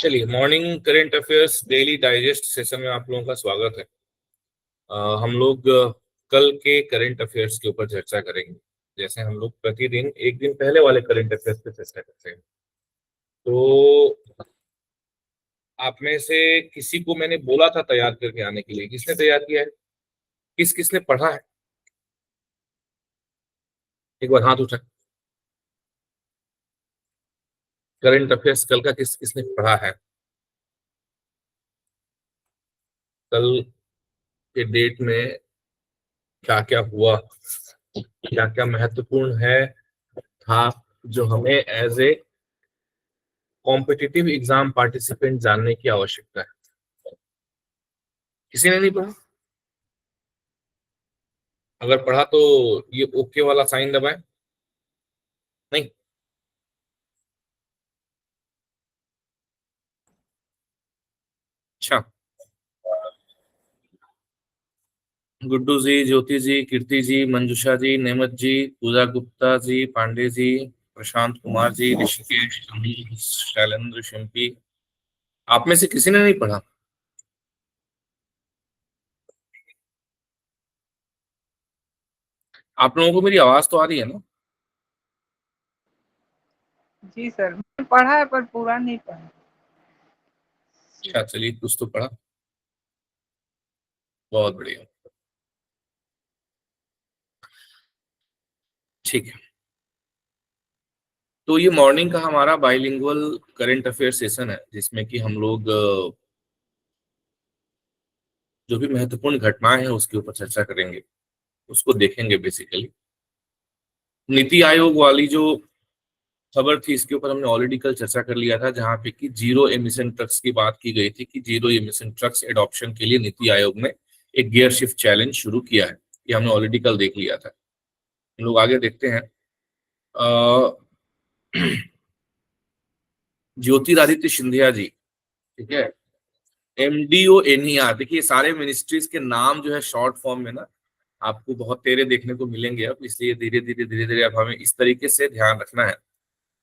चलिए, morning current affairs daily digest session में आप लोगों का स्वागत है। हम लोग कल के करंट अफेयर्स के ऊपर चर्चा करेंगे। जैसे हम लोग प्रतिदिन एक दिन पहले वाले करंट अफेयर्स पे चर्चा करते हैं। तो आप में से किसी को मैंने बोला था तैयार करके आने के लिए, किसने तैयार किया है? किस किसने पढ़ा है? एक बार हाथ उठा। करंट अफेयर्स कल का किस किसने पढ़ा है? कल के डेट में क्या क्या हुआ, क्या क्या महत्वपूर्ण है था, जो हमें as a competitive exam participant जानने की आवश्यकता है। किसी ने नहीं पढ़ा? अगर पढ़ा तो ये ओके वाला साइन दबाएं। नहीं? अच्छा। गुड्डू जी, ज्योति जी, कीर्ति जी, मंजुषा जी, नेमत जी, पूजा गुप्ता जी, पांडे जी, प्रशांत कुमार जी, ऋषिकेश, शैलेंद्र शिंपी। आप में से किसी ने नहीं पढ़ा? आप लोगों को मेरी आवाज तो आ रही है ना? जी सर, मैंने पढ़ा है पर पूरा नहीं पढ़ा। अच्छा, चलिए, कुछ तो पढ़ा। बहुत बढ़िया। ठीक है। तो ये मॉर्निंग का हमारा बाइलिंगुअल करंट अफेयर सेशन है, जिसमें कि हम लोग जो भी महत्वपूर्ण घटनाएं हैं उसके ऊपर चर्चा करेंगे, उसको देखेंगे बेसिकली। नीति आयोग वाली जो खबर थी, इसके ऊपर हमने ऑलरेडी कल चर्चा कर लिया था, जहां पे कि जीरो एमिशन ट्रक्स की बात की गई थी कि जीरो एमिशन ट्रक्स एडॉप्शन के लिए नीति आयोग ने एक गियर शिफ्ट चैलेंज शुरू किया है। ये हमने ऑलरेडी कल देख लिया था। हम लोग आगे देखते हैं। अ, ज्योतिरादित्य सिंधिया जी, ठीक है, एमडीओ एनईआर। देखिए, सारे मिनिस्ट्रीज के नाम जो है शॉर्ट फॉर्म में ना आपको बहुत तेरे देखने को मिलेंगे अब, इसलिए धीरे धीरे अब हमें इस तरीके से ध्यान रखना है।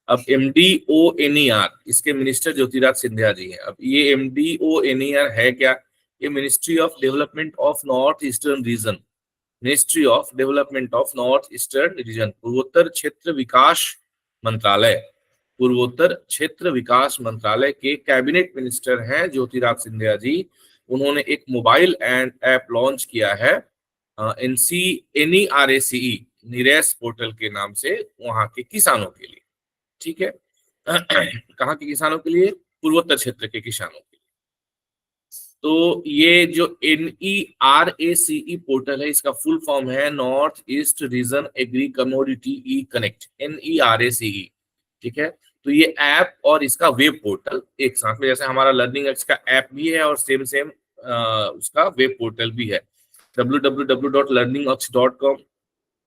अब एमडीओएनईआर, इसके मिनिस्टर ज्योतिराज सिंधिया जी हैं। अब ये एमडीओएनईआर है क्या? ये ministry of development of north eastern region, ministry of development of north eastern region, पूर्वोत्तर क्षेत्र विकास मंत्रालय, पूर्वोत्तर क्षेत्र विकास मंत्रालय के कैबिनेट मिनिस्टर हैं ज्योतिराज सिंधिया जी। उन्होंने एक मोबाइल एंड ऐप लॉन्च किया है, एनसी एनईआरएसीई निरेश पोर्टल के नाम से, वहां के किसानों के लिए। ठीक है। कहाँ के किसानों के लिए? पूर्वोत्तर क्षेत्र के किसानों के लिए। तो ये जो NERACE पोर्टल है, इसका फुल फॉर्म है north east region agri commodity e connect, NERACE। ठीक है। तो ये ऐप और इसका वेब पोर्टल एक साथ में, जैसे हमारा लर्निंग एक्स का ऐप भी है और सेम सेम उसका वेब पोर्टल भी है, www.learningx.com।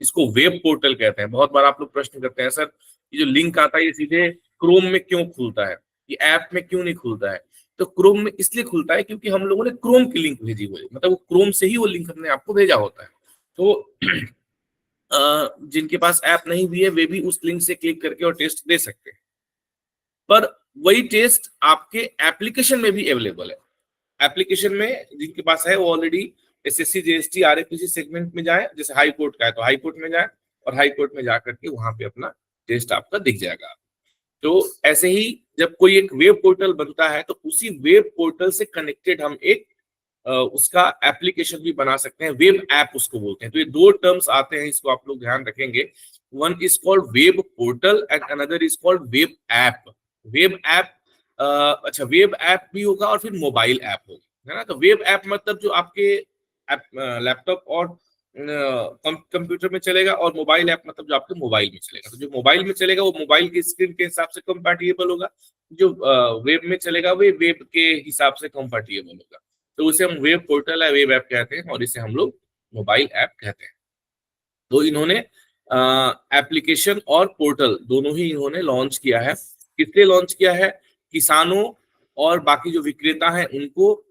इसको वेब पोर्टल कहते हैं। बहुत बार आप लोग प्रश्न करते हैं, सर ये जो लिंक आता है ये सीधे क्रोम में क्यों खुलता है, ये ऐप में क्यों नहीं खुलता है? तो क्रोम में इसलिए खुलता है क्योंकि हम लोगों ने क्रोम की लिंक भेजी हुई है, मतलब वो क्रोम से ही वो लिंक हमने आपको भेजा होता है। तो जिनके पास ऐप नहीं भी है वे भी उस लिंक से क्लिक करके और टेस्ट दे सकते हैं, पर वही टेस्ट आपके एप्लीकेशन में भी अवेलेबल है। एप्लीकेशन में जिनके पास है वो ऑलरेडी एसएससी जीएसटी आरएफपीसी सेगमेंट में जाए, जैसे हाई कोर्ट का है तो हाई कोर्ट में जाए, और हाई कोर्ट में जाकर के वहां पे अपना टेस्ट आपका दिख जाएगा। तो ऐसे ही जब कोई एक वेब पोर्टल बनता है तो उसी वेब पोर्टल से कनेक्टेड हम एक उसका एप्लीकेशन भी बना सकते हैं, वेब ऐप उसको बोलते हैं। तो ये दो टर्म्स आते हैं, इसको आप लोग ध्यान रखेंगे। One is called web portal and another is called web app. Web app, अच्छा, वेब ऐप भी होगा और फिर मोबाइल ऐप होगा, है ना। तो वेब ऐप मतलब जो आपके लैपटॉप और कंप्यूटर में चलेगा, और मोबाइल ऐप मतलब जो आपके मोबाइल में चलेगा। तो जो मोबाइल में चलेगा वो मोबाइल की स्क्रीन के हिसाब से कंपैटिबल होगा, जो वेब में चलेगा वो वेब के हिसाब से कंपैटिबल होगा। तो उसे हम वेब पोर्टल या वेब ऐप कहते हैं, और इसे हम लोग मोबाइल ऐप कहते हैं। तो इन्होंने एप्लीकेशन और पोर्टल दोनों ही इन्होंने लॉन्च किया है। किसने लॉन्च किया है? किसानों और बाकी जो विक्रेता हैं उनको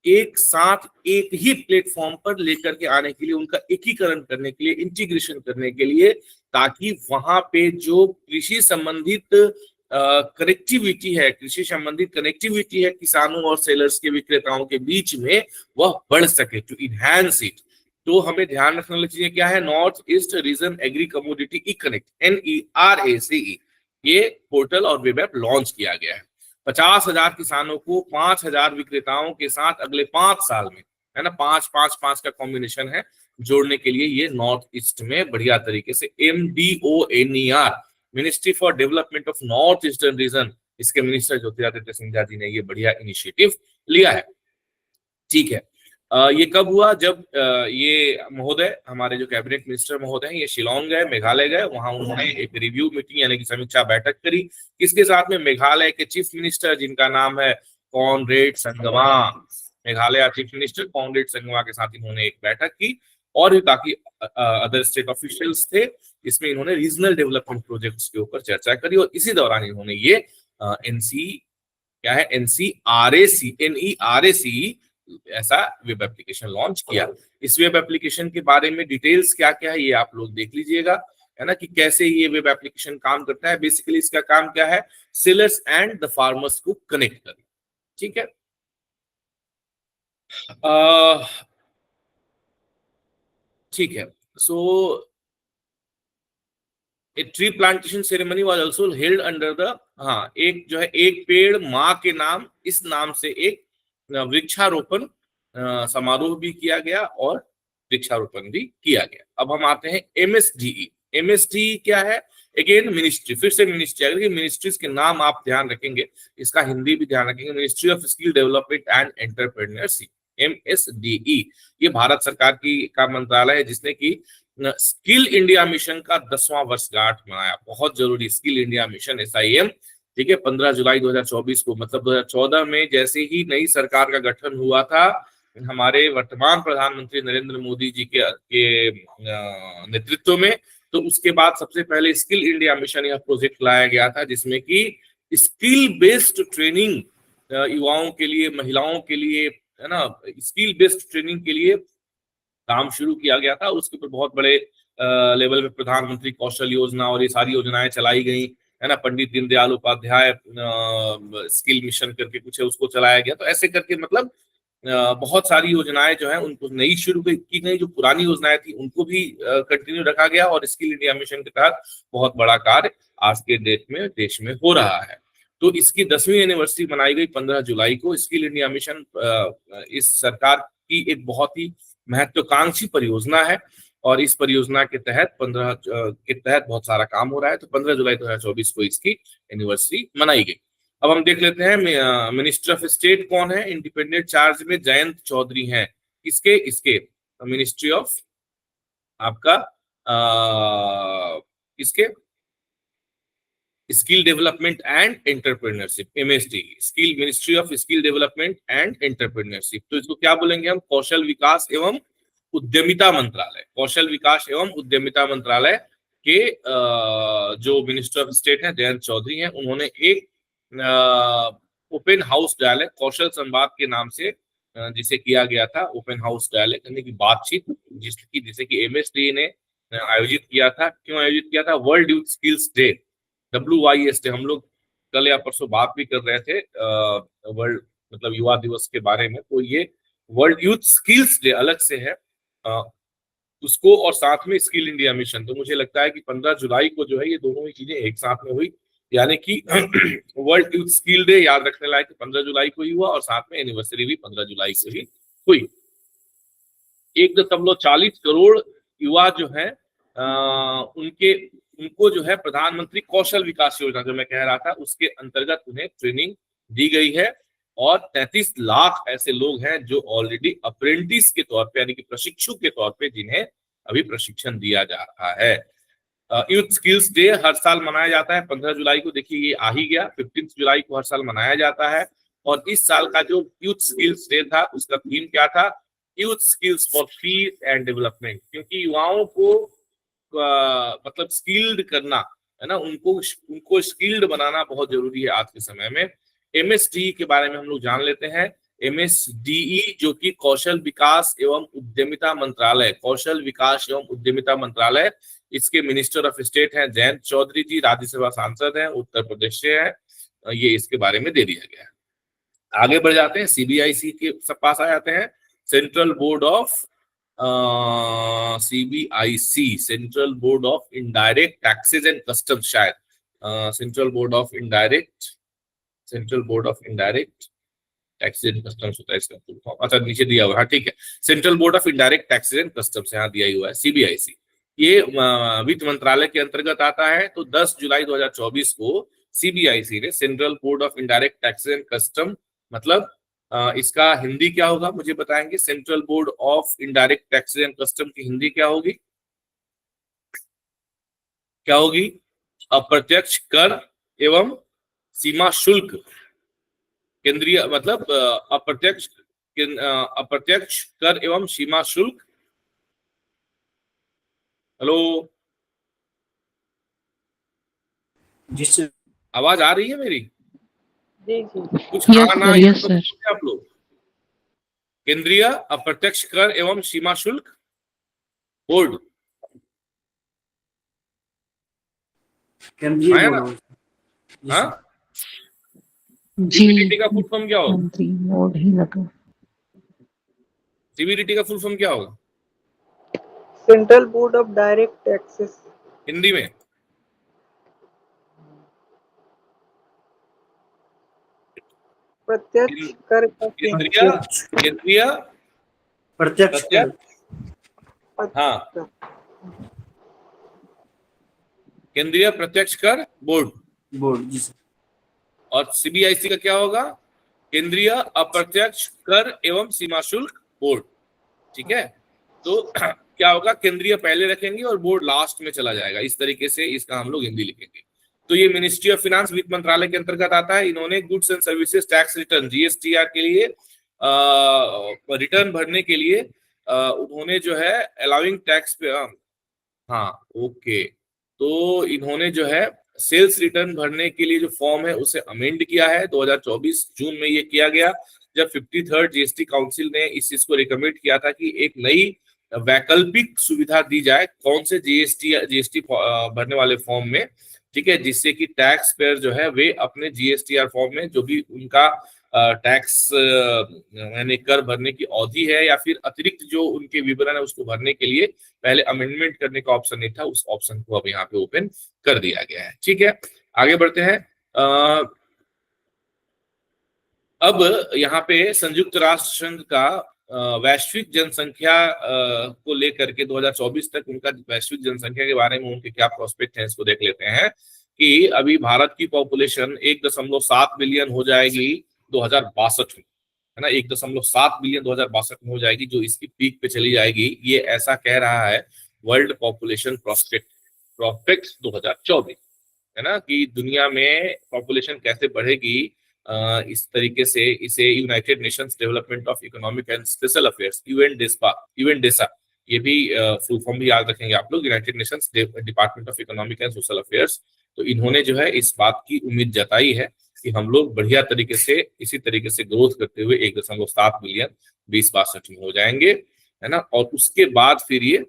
एक साथ एक ही प्लेटफॉर्म पर लेकर के आने के लिए, उनका एकीकरण करने के लिए, इंटीग्रेशन करने के लिए, ताकि वहां पे जो कृषि संबंधित कनेक्टिविटी है, कृषि संबंधित कनेक्टिविटी है किसानों और सेलर्स के, विक्रेताओं के बीच में, वह बढ़ सके, टू इनहैंस इट। तो हमें ध्यान रखने वाली चीजें क्या है, north east region agri commodity e connect, NERACE, ये पोर्टल और वेब ऐप लॉन्च किया गया है। 50,000 किसानों को 5,000 विक्रेताओं के साथ अगले 5 साल में, है ना, 5-5-5 का कॉम्बिनेशन है, जोड़ने के लिए ये नॉर्थ ईस्ट में बढ़िया तरीके से MDONER, ministry for development of north eastern region, इसके मिनिस्टर ज्योतिरादित्य सिंधिया जी ने ये बढ़िया इनिशिएटिव लिया है। ठीक है, ये कब हुआ, जब ये महोदय, हमारे जो कैबिनेट मिनिस्टर महोदय हैं, ये शिलोंग गए, मेघालय गए, वहां उन्होंने एक रिव्यू मीटिंग यानी कि समीक्षा बैठक करी। किसके साथ में, मेघालय के चीफ मिनिस्टर जिनका नाम है Conrad Sangma, Meghalaya chief minister Conrad Sangma के साथ इन्होंने एक बैठक की, और भी काफी अदर स्टेट ऑफिशियल्स थे। इसमें इन्होंने रीजनल डेवलपमेंट प्रोजेक्ट्स के ऊपर चर्चा करी, और इसी दौरान इन्होंने ये NERACE ऐसा वेब एप्लीकेशन लॉन्च किया। इस वेब एप्लीकेशन के बारे में डिटेल्स क्या क्या है ये आप लोग देख लीजिएगा, है ना, कि कैसे ये वेब एप्लीकेशन काम करता है। बेसिकली इसका काम क्या है, सेलर्स एंड द फार्मर्स को कनेक्ट करना। ठीक है, ठीक है। So a tree plantation ceremony was also held under the, हाँ, एक जो है एक पेड़ माँ के नाम, इस नाम से एक वृक्षारोपण समारोह भी किया गया और वृक्षारोपण भी किया गया। अब हम आते हैं MSDE। MSDE क्या है, अगेन मिनिस्ट्री, फिर से मिनिस्ट्री, अगर मिनिस्ट्रीज के नाम आप ध्यान रखेंगे, इसका हिंदी भी ध्यान रखेंगे, ministry of skill development and entrepreneurship, MSDE। ये भारत सरकार की का मंत्रालय है, जिसने की स्किल इंडिया मिशन का 10वां वर्षगांठ मनाया। बहुत जरूरी, स्किल इंडिया मिशन SIM, ठीक है, 15 जुलाई 2024 को, मतलब 2014 में जैसे ही नई सरकार का गठन हुआ था, हमारे वर्तमान प्रधानमंत्री नरेंद्र मोदी जी के नेतृत्व में, तो उसके बाद सबसे पहले स्किल इंडिया मिशन यह प्रोजेक्ट लाया गया था, जिसमें कि स्किल बेस्ड ट्रेनिंग युवाओं के लिए, महिलाओं के लिए, है ना, स्किल बेस्ड ट्रेनिंग के लिए काम शुरू किया गया था। उसके ऊपर बहुत बड़े लेवल पे प्रधानमंत्री कौशल योजना और ये सारी योजनाएं चलाई गई, है ना, पंडित दीनदयाल उपाध्याय स्किल मिशन करके कुछ है, उसको चलाया गया। तो ऐसे करके मतलब बहुत सारी योजनाएं जो है उनको नई शुरू की गई, जो पुरानी योजनाएं थी उनको भी कंटिन्यू रखा गया, और स्किल इंडिया मिशन के तहत बहुत बड़ा कार्य आज के डेट में देश में हो रहा है। तो इसकी 10वीं एनिवर्सरी मनाई गई 15 जुलाई को। स्किल इंडिया मिशन इस सरकार की एक बहुत ही महत्वाकांक्षी परियोजना है, और इस परियोजना के तहत बहुत सारा काम हो रहा है। तो 15 जुलाई 2024 को इसकी एनिवर्सरी मनाई गई। अब हम देख लेते हैं मिनिस्टर ऑफ स्टेट कौन है, इंडिपेंडेंट चार्ज में जयंत चौधरी हैं। किसके, इसके मिनिस्ट्री ऑफ आपका इसके skill development and entrepreneurship, MSD, skill, ministry of skill development and entrepreneurship. तो इसको क्या बोलेंगे हम, कौशल विकास एवं उद्यमिता मंत्रालय। कौशल विकास एवं उद्यमिता मंत्रालय के जो मिनिस्टर ऑफ स्टेट हैं जयंत चौधरी हैं, उन्होंने एक ओपन हाउस डायलॉग, कौशल संवाद के नाम से जिसे किया गया था, ओपन हाउस डायलॉग करने की बातचीत, जिसे कि MSD ने आयोजित किया था। क्यों आयोजित किया था, world youth skills day, WYS day. हम लोग कल या परसों बात भी कर रहे थे वर्ल्ड मतलब युवा दिवस के बारे में। तो ये वर्ल्ड यूथ स्किल्स डे अलग से है उसको, और साथ में स्किल इंडिया मिशन। तो मुझे लगता है कि 15 जुलाई को जो है ये दोनों ही चीजें एक साथ में हुई, यानी कि वर्ल्ड यूथ स्किल डे याद रखने लायक 15 जुलाई को ही हुआ, और साथ में एनिवर्सरी भी 15 जुलाई से ही हुई। 1.40 करोड़ युवा जो है उनको जो है प्रधानमंत्री कौशल विकास योजना, जो मैं कह रहा था, उसके अंतर्गत उन्हें ट्रेनिंग दी गई है, और 33 लाख ऐसे लोग हैं जो ऑलरेडी अप्रेंटिस के तौर पे, यानी कि प्रशिक्षु के तौर पे, जिन्हें अभी प्रशिक्षण दिया जा रहा है। यूथ स्किल्स डे हर साल मनाया जाता है 15 जुलाई को। देखिए ये आ ही गया, 15 जुलाई को हर साल मनाया जाता है। और इस साल का जो यूथ स्किल्स डे था, उसका थीम क्या था, youth skills for piece and development. क्योंकि युवाओं को मतलब स्किल्ड करना, है ना, उनको स्किल्ड बनाना बहुत जरूरी है आज के समय में। MSD के बारे में हम लोग जान लेते हैं। MSDE जो कि कौशल विकास एवं उद्यमिता मंत्रालय, कौशल विकास एवं उद्यमिता मंत्रालय, इसके मिनिस्टर ऑफ स्टेट हैं जयंत चौधरी जी, राज्यसभा सांसद हैं, उत्तर प्रदेश से है। ये इसके बारे में दे दिया गया है। आगे बढ़ जाते हैं, CBIC के सब पास आ जाते हैं। Central board of CBIC, central board of indirect taxes and customs, शायद central board of indirect taxes and customs होता है इसका फुल फॉर्म। अच्छा, नीचे दिया हुआ है, ठीक है, central board of indirect taxes and customs यहाँ दिया हुआ है CBIC। ये वित्त मंत्रालय के अंतर्गत आता है। तो 10 जुलाई 2024 को CBIC ने central board of indirect taxes and custom, मतलब इसका हिंदी क्या होगा मुझे बताएंगे? Central board of indirect taxes and custom की हिंदी क्या होगी? क्या होगी? अप्रत्यक्ष कर एवं सीमा शुल्क केंद्रीय, मतलब अप्रत्यक्ष कर एवं सीमा शुल्क। हेलो, जी सर। आवाज आ रही है मेरी? जी जी। कुछ यस हाँ ना सर, ये यस तो सर। बोलिए आप लोग। केंद्रीय अप्रत्यक्ष कर एवं सीमा शुल्क बोर्ड, केंद्रीय आया बोर्ड ना? हो। जी हाँ, सर। जी, CBDT का फुल फॉर्म क्या होगा? मंत्री बोर्ड ही लगा। CBDT का फुल फॉर्म क्या होगा central board of direct taxes. Hindi में? प्रत्यक्ष कर का केंद्रीय केंद्रीय प्रत्यक्ष कर। हाँ, केंद्रीय प्रत्यक्ष कर बोर्ड। बोर्ड, जी सर। और CBIC का क्या होगा? केंद्रीय अप्रत्यक्ष कर एवं सीमा शुल्क बोर्ड। ठीक है, तो क्या होगा? केंद्रीय पहले रखेंगे और बोर्ड लास्ट में चला जाएगा। इस तरीके से इसका हम लोग हिंदी लिखेंगे। तो ये मिनिस्ट्री ऑफ फाइनेंस, वित्त मंत्रालय के अंतर्गत आता है। इन्होंने goods and services tax return GSTR के लिए रिटर्न भरने के लिए उन्होंने जो है अलाउइंग टैक्स पे, हाँ ओके, तो इन्होंने जो है सेल्स रिटर्न भरने के लिए जो फॉर्म है उसे अमेंड किया है। 2024 जून में ये किया गया, जब 53rd GST काउंसिल ने इस चीज को रिकमेंड किया था कि एक नई वैकल्पिक सुविधा दी जाए कौन से जीएसटी भरने वाले फॉर्म में, ठीक है, जिससे कि टैक्स पेयर जो है वे अपने GSTR फॉर्म में जो भी उनका टैक्स यानी कर भरने की अवधि है या फिर अतिरिक्त जो उनके विवरण है उसको भरने के लिए पहले अमेंडमेंट करने का ऑप्शन नहीं था, उस ऑप्शन को अब यहाँ पे ओपन कर दिया गया है। ठीक है, आगे बढ़ते हैं। अब यहाँ पे संयुक्त राष्ट्र संघ का वैश्विक जनसंख्या को लेकर के 2024 तक उनका वैश्विक जनसंख्या के बारे में उनके क्या प्रोस्पेक्ट है इसको देख लेते हैं कि अभी भारत की पॉपुलेशन 1.7 बिलियन हो जाएगी 2062 में, है ना, 1.7 बिलियन 2062 में हो जाएगी, जो इसकी पीक पे चली जाएगी। ये ऐसा कह रहा है वर्ल्ड पॉपुलेशन प्रोस्पेक्ट 2024, है ना, कि दुनिया में पॉपुलेशन कैसे बढ़ेगी। इस तरीके से इसे United Nations development of economic and special affairs UNDESA, ये भी फुल फॉर्म भी याद रखेंगे आप लोग, United Nations department of economic and social affairs. तो इन्होंने जो है इस बात की उम्मीद जताई है कि हम लोग बढ़िया तरीके से इसी तरीके से ग्रोथ करते हुए 1.7 बिलियन 2062 में हो जाएंगे, है ना। और उसके बाद फिर ये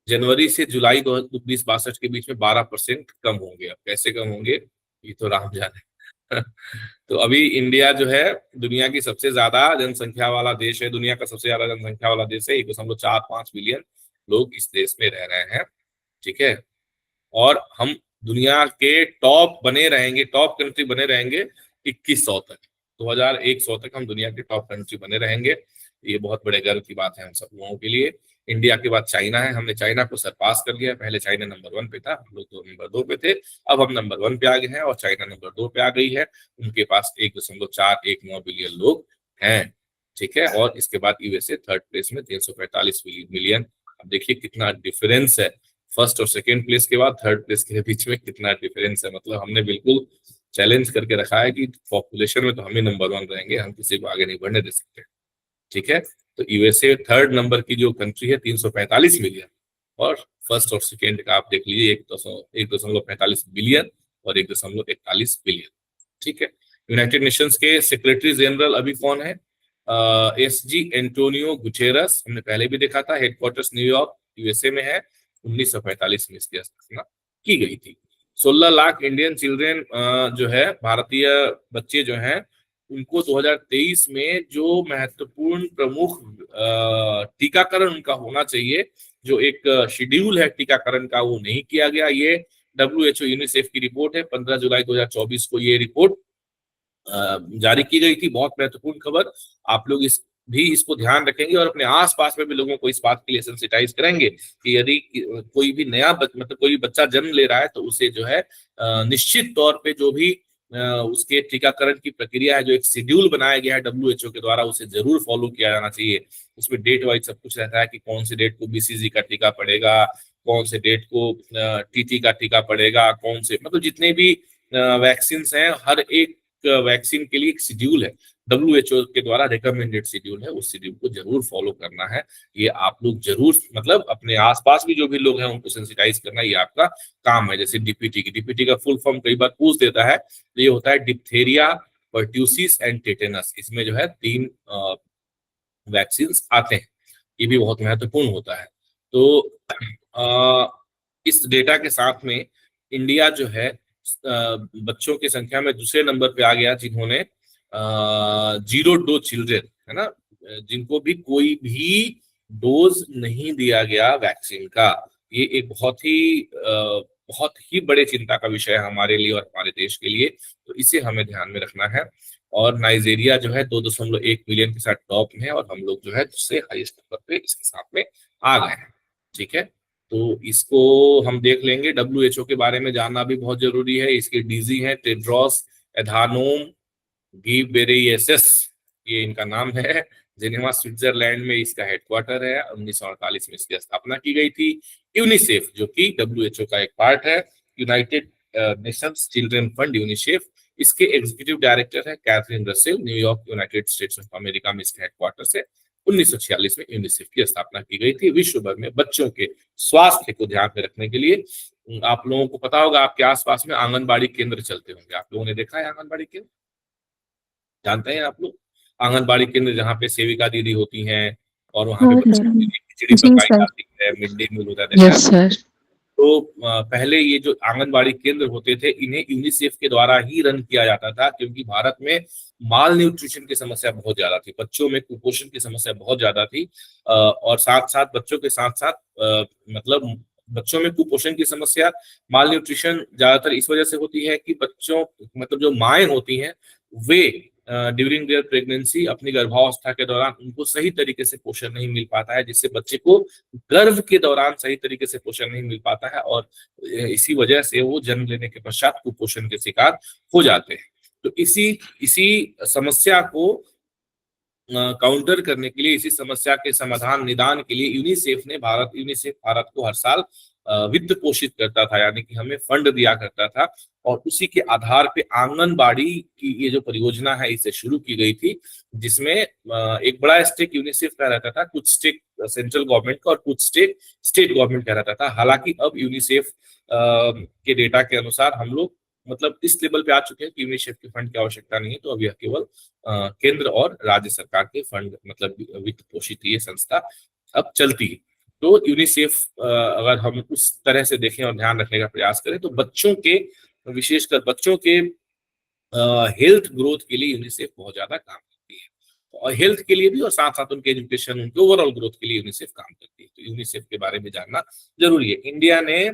जनवरी से जुलाई 2062 के बीच में 12% कम होंगे। अब कैसे कम होंगे ये तो राम जाने। तो अभी इंडिया जो है दुनिया की सबसे ज्यादा जनसंख्या वाला देश है, दुनिया का सबसे ज्यादा जनसंख्या वाला देश है। 1.45 बिलियन लोग इस देश में रह रहे हैं, ठीक है। और हम दुनिया के टॉप कंट्री बने रहेंगे 2100 तक, 2100 तक हम दुनिया के टॉप कंट्री बने रहेंगे। ये बहुत बड़े गर्व की बात है हम सब लोगों के लिए। इंडिया के बाद चाइना है, हमने चाइना को सरपास कर लिया। पहले चाइना नंबर 1 पे था, हम लोग तो नंबर 2 पे थे, अब हम नंबर 1 पे आ गए हैं और चाइना नंबर 2 पे आ गई है। उनके पास 1.419 बिलियन लोग हैं, ठीक है। और इसके बाद यूएसए थर्ड प्लेस में 345 मिलियन। अब देखिए कितना डिफरेंस है, फर्स्ट और सेकेंड प्लेस के बाद थर्ड प्लेस के बीच में कितना डिफरेंस है। मतलब हमने बिल्कुल चैलेंज करके रखा है कि पॉपुलेशन में तो हम ही नंबर 1 रहेंगे, हम किसी को आगे नहीं बढ़ने दे सकते, ठीक है। तो यूएसए थर्ड नंबर की जो कंट्री है 345 मिलियन, और फर्स्ट और सेकेंड का आप देख लीजिए 1.45 बिलियन और 1.41 बिलियन, ठीक है। यूनाइटेड नेशंस के सेक्रेटरी जनरल अभी कौन है? एसजी एंटोनियो गुटेरस, हमने पहले भी देखा था, हेडक्वार्टर्स न्यूयॉर्क यूएसए में है, 1945 में इसकी स्थापना की गई थी। 16 लाख इंडियन चिल्ड्रेन जो है, भारतीय बच्चे जो हैं, उनको 2023 में जो महत्वपूर्ण प्रमुख टीकाकरण उनका होना चाहिए, जो एक शेड्यूल है टीकाकरण का, वो नहीं किया गया। ये WHO यूनिसेफ की रिपोर्ट है, 15 जुलाई 2024 को ये रिपोर्ट जारी की गई थी। बहुत महत्वपूर्ण खबर, आप लोग इसको ध्यान रखेंगे और अपने आसपास में भी लोगों को इस बात के लिए सेंसिटाइज करेंगे कि यदि कोई भी नया मतलब कोई भी बच्चा जन्म ले रहा है तो उसे जो है निश्चित तौर पे जो भी उसके टीकाकरण की प्रक्रिया है, जो एक शेड्यूल बनाया गया है WHO के द्वारा, उसे जरूर फॉलो किया जाना चाहिए। उसमें डेट वाइज सब कुछ रहता है कि कौन से डेट को BCG का टीका पड़ेगा, कौन से डेट को TT का टीका पड़ेगा, कौन से मतलब जितने भी वैक्सीन हैं, हर एक वैक्सीन के लिए एक शेड्यूल है, WHO के द्वारा रिकमेंडेड शेड्यूल है, उस शेड्यूल को जरूर फॉलो करना है। ये आप लोग जरूर मतलब अपने आसपास भी जो भी लोग हैं उनको सेंसिटाइज करना, ये आपका काम है। जैसे DPT का फुल फॉर्म कई बार पूछ देता है, तो ये होता है डिप्थेरिया, पर्ट्यूसिस एंड टेटेनस। इसमें जो है 3 वैक्सीन आते हैं, ये भी बहुत महत्वपूर्ण होता है। तो इस डेटा के साथ में इंडिया जो है बच्चों की संख्या में दूसरे नंबर पे आ गया, जिन्होंने 0 डोज चिल्ड्रेन, है ना, जिनको भी कोई भी डोज नहीं दिया गया वैक्सीन का। ये एक बहुत ही बड़े चिंता का विषय है हमारे लिए और हमारे देश के लिए, तो इसे हमें ध्यान में रखना है। और नाइजीरिया जो है 2.1 मिलियन के साथ टॉप में है, और हम लोग जो है दूसरे हाईएस्ट नंबर पे इसके साथ में आ गए हैं। ठीक है, तो इसको हम देख लेंगे। WHO के बारे में जानना भी बहुत जरूरी है। इसके डीजी हैं टेड्रोस एधानोम घिब्रेयेसस, ये इनका नाम है। जेनेवा स्विट्जरलैंड में इसका हेडक्वार्टर है। 1948 में इसकी स्थापना की गई थी। यूनिसेफ जो कि WHO का एक पार्ट है, United Nations children fund UNICEF, इसके एग्जीक्यूटिव डायरेक्टर है Catherine Russell, New York United states of America में इसका हेडक्वार्टर है। 1946 में यूनिसेफ की स्थापना की गई थी विश्व भर में बच्चों के स्वास्थ्य को ध्यान में रखने के लिए। आप लोगों को पता होगा, आपके आसपास में आंगनबाड़ी केंद्र चलते होंगे, आप लोगों ने देखा है आंगनबाड़ी केंद्र, जानते हैं आप लोग? आंगनबाड़ी केंद्र जहाँ पे सेविका दीदी होती हैं और वहाँ पे हाँ बच्चों सर, के लिए खिचड़ी जी पकाई सर, जाती है, मिड डे मील होता है। यस सर, तो पहले ये जो आंगनबाड़ी केंद्र होते थे, इन्हें यूनिसेफ के द्वारा ही रन किया जाता था, क्योंकि भारत में माल न्यूट्रिशन की समस्या बहुत ज्यादा थी, बच्चों में कुपोषण की समस्या बहुत ज्यादा थी। और साथ साथ बच्चों के साथ साथ मतलब बच्चों में कुपोषण की समस्या, माल न्यूट्रिशन ज्यादातर इस वजह से होती है कि बच्चों मतलब जो माएँ होती हैं, वे ड्यूरिंग देयर प्रेगनेंसी, अपनी गर्भावस्था के दौरान उनको सही तरीके से पोषण नहीं मिल पाता है, जिससे बच्चे को गर्भ के दौरान सही तरीके से पोषण नहीं मिल पाता है, और इसी वजह से वो जन्म लेने के पश्चात कुपोषण के शिकार हो जाते हैं। तो इसी समस्या को काउंटर करने के लिए, इसी समस्या के समाधान निदान के लिए यूनिसेफ भारत को हर साल वित्त पोषित करता था, यानी कि हमें फंड दिया करता था, और उसी के आधार पे आंगनबाड़ी की ये जो परियोजना है इसे शुरू की गई थी, जिसमें एक बड़ा स्टेक यूनिसेफ का रहता था, कुछ स्टेक सेंट्रल गवर्नमेंट का और कुछ स्टेक स्टेट गवर्नमेंट का रहता था। हालांकि अब यूनिसेफ के डेटा के अनुसार हम लोग मतलब इस लेवल पे आ चुके हैं कि यूनिसेफ के फंड की आवश्यकता नहीं है, तो अब यह केवल केंद्र और राज्य सरकार के फंड मतलब वित्त पोषित ये संस्था अब चलती है। तो यूनिसेफ अगर हम उस तरह से देखें और ध्यान रखने का प्रयास करें, तो बच्चों के, विशेषकर बच्चों के हेल्थ ग्रोथ के लिए यूनिसेफ बहुत ज्यादा काम करती है, और हेल्थ के लिए भी, और साथ साथ उनके एजुकेशन, उनके ओवरऑल ग्रोथ के लिए यूनिसेफ काम करती है। तो यूनिसेफ के बारे में जानना जरूरी है। इंडिया ने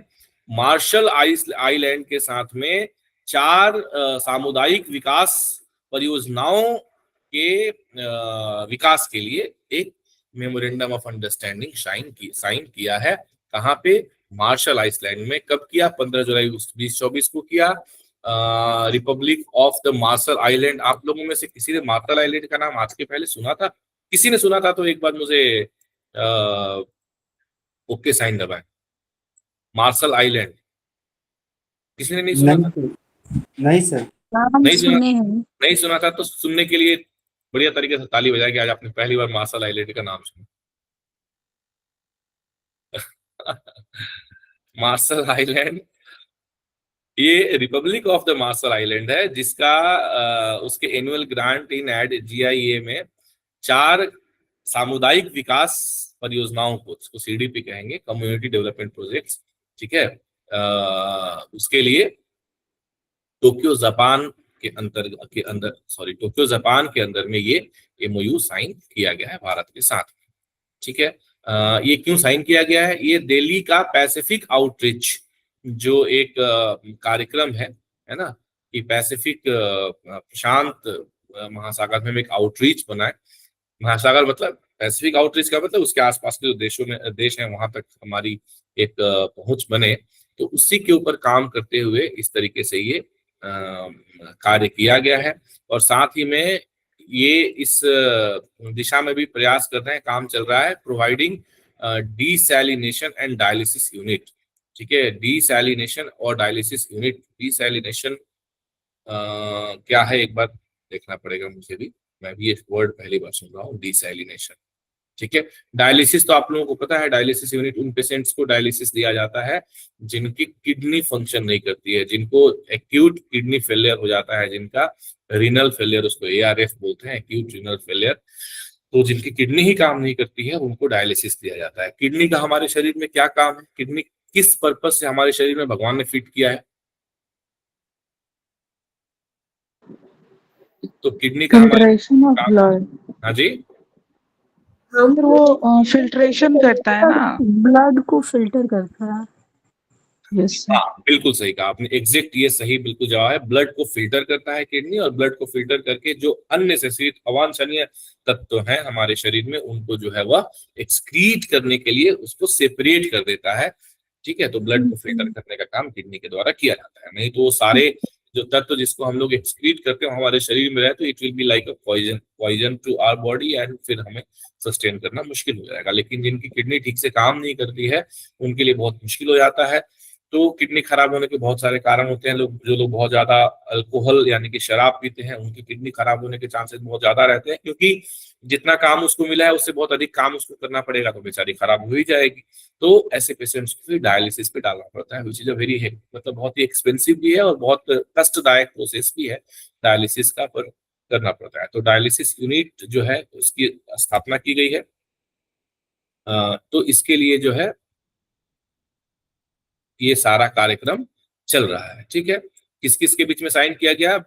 मार्शल आइलैंड के साथ में 4 सामुदायिक विकास परियोजनाओं के विकास के लिए एक मेमोरेंडम ऑफ अंडरस्टैंडिंग साइन किया है। कहाँ पे? मार्शल आइलैंड में। कब किया? 15 जुलाई 2024 को किया। Republic of the Marshall Island. आप लोगों में से किसी ने मार्शल आइलैंड का नाम आज के पहले सुना था? किसी ने सुना था तो एक बार मुझे ओके साइन दबाएं। मार्शल आइलैंड किसी ने नहीं सुना था? नहीं सर, नाम नहीं सुना? सुने हैं। नहीं सुना था तो सुनने के लिए बढ़िया तरीके से ताली बजाएं कि आज आपने पहली बार मार्शल आइलैंड का नाम सुना। मार्शल आइलैंड ये republic of the Marshall Island है, जिसका उसके annual grant in aid GIA में 4 सामुदायिक विकास परियोजनाओं को, इसको CDP कहेंगे, कम्युनिटी डेवलपमेंट प्रोजेक्ट्स, ठीक है, उसके लिए टोक्यो जापान के अंदर में ये MOU साइन किया गया है भारत के साथ, ठीक है। ये क्यों साइन किया गया है? ये दिल्ली का पैसिफिक आउटरीच जो एक कार्यक्रम है ना, कि पैसिफिक प्रशांत महासागर में एक आउटरीच बनाए। महासागर मतलब पैसिफिक आउटरीच का मतलब उसके आसपास के जो देश हैं वहां तक हमारी एक पहुंच बने, तो उसी के ऊपर काम करते हुए इस तरीके से ये कार्य किया गया है। और साथ ही में ये इस दिशा में भी प्रयास कर रहे हैं, काम चल रहा है, providing desalination and dialysis unit, ठीक है। डीसैलिनेशन और डायलिसिस यूनिट, डीसैलिनेशन क्या है एक बार देखना पड़ेगा मुझे भी, मैं भी ये वर्ड पहली बार सुन रहा हूँ, डीसैलिनेशन, ठीक है। डायलिसिस तो आप लोगों को पता है, डायलिसिस यूनिट उन पेशेंट्स को डायलिसिस दिया जाता है जिनकी किडनी फंक्शन नहीं करती है, जिनको एक्यूट किडनी फेलियर हो जाता है, जिनका रीनल फेलियर, उसको ARF बोलते हैं, एक्यूट रीनल फेलियर, तो जिनकी किडनी ही काम नहीं करती है उनको डायलिसिस दिया जाता है। किडनी का हमारे शरीर में क्या काम है? किडनी किस पर्पज से हमारे शरीर में भगवान ने फिट किया है? तो किडनी का फिल्ट्रेशन ऑफ ब्लड। हाँ जी, वो फिल्ट्रेशन करता है ना, ब्लड को फिल्टर करता है। यस हाँ बिल्कुल सही कहा आपने, एग्जैक्ट ये सही बिल्कुल जवाब है। ब्लड को फिल्टर करता है किडनी, और ब्लड को फिल्टर करके जो अननेसेसरी अवांछनीय तत्व हैं हमारे शरीर में उनको जो है वह एक्सक्रीट करने के लिए उसको सेपरेट कर देता है, ठीक है। तो ब्लड को फिल्टर करने का काम किडनी के द्वारा किया जाता है, नहीं तो वो सारे जो तत्व जिसको हम लोग एक्सक्रीट करते हैं हमारे शरीर में रहे तो it will be like a poison to our body, and फिर हमें सस्टेन करना मुश्किल हो जाएगा। लेकिन जिनकी किडनी ठीक से काम नहीं करती है उनके लिए बहुत मुश्किल हो जाता है। तो किडनी खराब होने के बहुत सारे कारण होते हैं। जो लोग बहुत ज्यादा अल्कोहल यानी कि शराब पीते हैं उनकी किडनी खराब होने के चांसेस बहुत ज्यादा रहते हैं, क्योंकि जितना काम उसको मिला है उससे बहुत अधिक काम उसको करना पड़ेगा, तो बेचारी खराब हो ही जाएगी। तो ऐसे पेशेंट्स को फिर डायलिसिस पे डालना पड़ता है, विच इज अ वेरी मतलब बहुत ही एक्सपेंसिव भी है और बहुत कष्टदायक प्रोसेस भी है डायलिसिस का, पर करना पड़ता है। तो डायलिसिस यूनिट जो है उसकी स्थापना की गई है। तो इसके लिए जो है ये सारा कार्यक्रम चल रहा है, ठीक है। किस किस के बीच में साइन किया गया?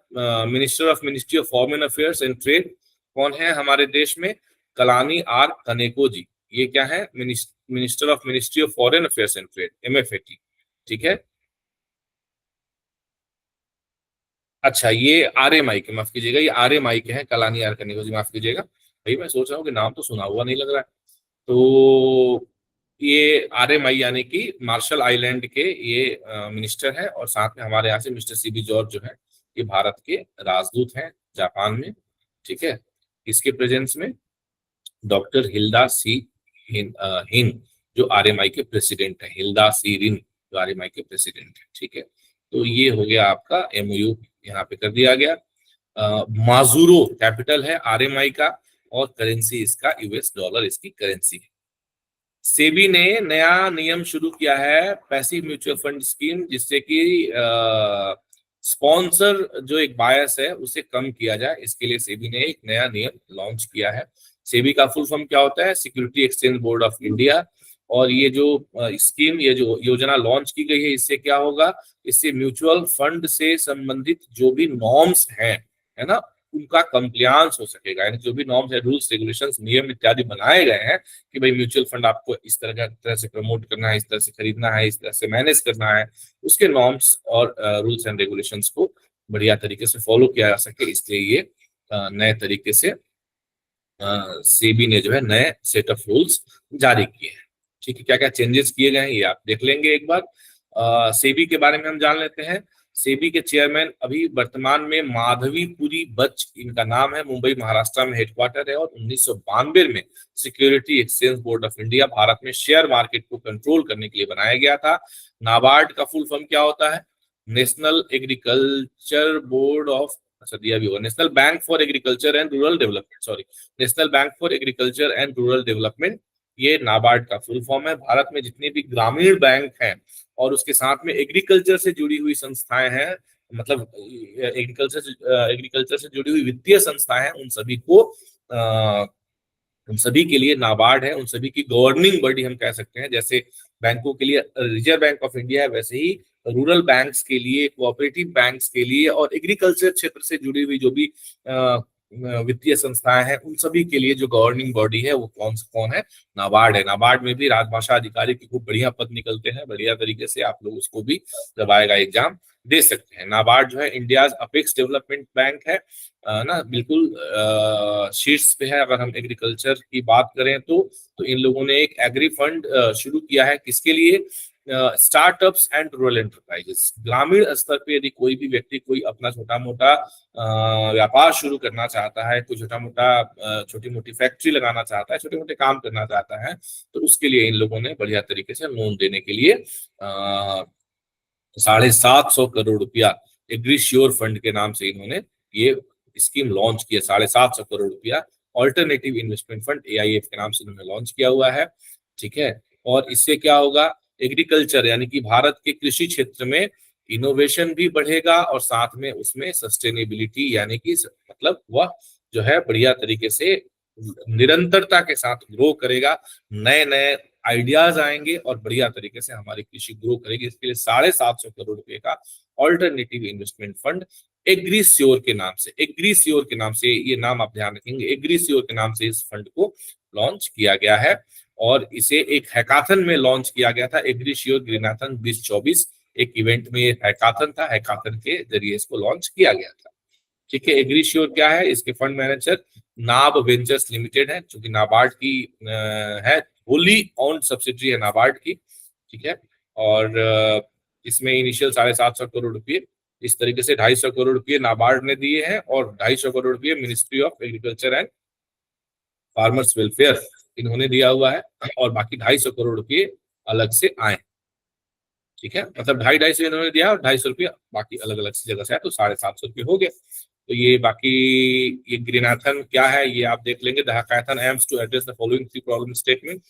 Ministry of foreign affairs and trade कौन है हमारे देश में? कलानी R कनेको जी, ये क्या है? Ministry of foreign affairs and trade, MFAT, ठीक है। अच्छा, ये RMI के, माफ कीजिएगा, ये RMI के हैं, कलानी R कनेको जी, माफ कीजिएगा भाई, मैं सोच रहा हूँ कि नाम तो सुना हुआ नहीं लग रहा है। तो ये RMI यानी कि मार्शल आइलैंड के ये मिनिस्टर हैं, और साथ में हमारे यहाँ से मिस्टर CB जॉर्ज जो है ये भारत के राजदूत हैं जापान में, ठीक है। इसके प्रेजेंस में डॉक्टर हिल्डा सी हिन जो RMI के प्रेसिडेंट है, हिल्डा सी रिन जो RMI के प्रेसिडेंट है, ठीक है। तो ये हो गया आपका MOU, यहाँ पे कर दिया गया। माजुरो कैपिटल है RMI का, और करेंसी इसका US डॉलर इसकी करेंसी है। सेबी ने नया नियम शुरू किया है, पैसिव म्यूचुअल फंड स्कीम, जिससे कि स्पॉन्सर जो एक बायस है उसे कम किया जाए। इसके लिए सेबी ने एक नया नियम लॉन्च किया है। सेबी का फुल फॉर्म क्या होता है? Security exchange board of India. और ये जो स्कीम, ये जो योजना लॉन्च की गई है, इससे क्या होगा? इससे म्यूचुअल फंड से संबंधित जो भी नॉर्म्स हैं, है ना, उनका कंप्लायंस हो सकेगा। यानी जो भी नॉर्म्स है, रूल्स, रेगुलेशंस, नियम इत्यादि बनाए गए हैं कि भाई म्यूचुअल फंड आपको इस तरह से प्रमोट करना है, इस तरह से खरीदना है, इस तरह से मैनेज करना है, उसके नॉर्म्स और रूल्स एंड रेगुलेशंस को बढ़िया तरीके से फॉलो किया जा सके, इसलिए ये नए तरीके से सेबी ने जो है नए सेट ऑफ रूल्स जारी किए हैं, ठीक है। क्या क्या चेंजेस किए गए हैं ये आप देख लेंगे एक बार। सेबी के बारे में हम जान लेते हैं। सेबी के चेयरमैन अभी वर्तमान में माधवीपुरी बच इनका नाम है, मुंबई महाराष्ट्र में हेडक्वार्टर है, और 1992 में security exchange board of India Bharat में शेयर मार्केट को कंट्रोल करने के लिए बनाया गया था। नाबार्ड का फुल फॉर्म क्या होता है? नेशनल एग्रीकल्चर बोर्ड ऑफ, अच्छा दिया भी होगा, national bank for agriculture and rural development, sorry, national bank for agriculture and rural development, ये नाबार्ड का फुल फॉर्म है। भारत में जितने भी ग्रामीण बैंक हैं और उसके साथ में एग्रीकल्चर से जुड़ी हुई संस्थाएं हैं, मतलब एग्रीकल्चर से जुड़ी हुई वित्तीय संस्थाएं हैं, उन सभी के लिए नाबार्ड है, उन सभी की गवर्निंग बॉडी हम कह सकते हैं। जैसे बैंकों के लिए रिजर्व बैंक ऑफ इंडिया है, वैसे ही रूरल बैंक्स के लिए, कोऑपरेटिव बैंक्स के लिए और एग्रीकल्चर क्षेत्र से जुड़ी हुई जो भी वित्तीय संस्थाएं हैं, उन सभी के लिए जो गवर्निंग बॉडी है वो कौन है? नाबार्ड है। नाबार्ड में भी राजभाषा अधिकारी के खूब बढ़िया पद निकलते हैं, बढ़िया तरीके से आप लोग उसको भी जब आएगा एग्जाम दे सकते हैं। नाबार्ड जो है इंडियाज अपेक्स डेवलपमेंट बैंक है ना, बिल्कुल शीर्ष पे है। अगर हम एग्रीकल्चर की बात करें तो इन लोगों ने एक एग्री फंड शुरू किया है, किसके लिए? Startups and rural enterprises. ग्रामीण स्तर पे यदि कोई भी व्यक्ति कोई अपना छोटा मोटा व्यापार शुरू करना चाहता है, कोई छोटा मोटा छोटी मोटी फैक्ट्री लगाना चाहता है, छोटे मोटे काम करना चाहता है, तो उसके लिए इन लोगों ने बढ़िया तरीके से लोन देने के लिए 750 करोड़ रुपया एग्रीश्योर फंड के नाम से इन्होंने ये स्कीम लॉन्च किया। 750 करोड़ रुपया ऑल्टरनेटिव इन्वेस्टमेंट फंड AIF के नाम से इन्होंने लॉन्च किया हुआ है। ठीक है, और इससे क्या होगा? एग्रीकल्चर यानी कि भारत के कृषि क्षेत्र में इनोवेशन भी बढ़ेगा और साथ में उसमें सस्टेनेबिलिटी यानी कि मतलब वह जो है बढ़िया तरीके से निरंतरता के साथ ग्रो करेगा, नए नए आइडियाज आएंगे और बढ़िया तरीके से हमारी कृषि ग्रो करेगी। इसके लिए 750 करोड़ रुपए का ऑल्टरनेटिव इन्वेस्टमेंट फंड एग्रीश्योर के नाम से, ये नाम आप ध्यान रखेंगे, एग्रीश्योर के नाम से इस फंड को लॉन्च किया गया है। और इसे एक हैकाथन में लॉन्च किया गया था, एग्रीश्योर ग्रीनाथन 2024 एक इवेंट में ये हैकाथन था, हैकाथन के जरिए इसको लॉन्च किया गया था। ठीक है, एग्रीश्योर क्या है? इसके फंड मैनेजर नाब वेंचर्स लिमिटेड है, जो कि नाबार्ड की है, होली ऑन सब्सिडरी है नाबार्ड की। ठीक है, और इसमें इनिशियल 750 करोड़ रुपए इस तरीके से 250 करोड़ रुपए नाबार्ड ने दिए हैं और 250 करोड़ रुपए ministry of agriculture and farmers welfare इन्होंने दिया हुआ है और बाकी 250 करोड़ रुपए अलग से आए। ठीक है, मतलब 250 इन्होंने दिया और 250 रुपये बाकी अलग अलग जगह से आए, तो 750 रुपये हो गए। तो ये बाकी ये ग्रीनाथन क्या है ये आप देख लेंगे। The hackathon aims to address the following 3 problem statement.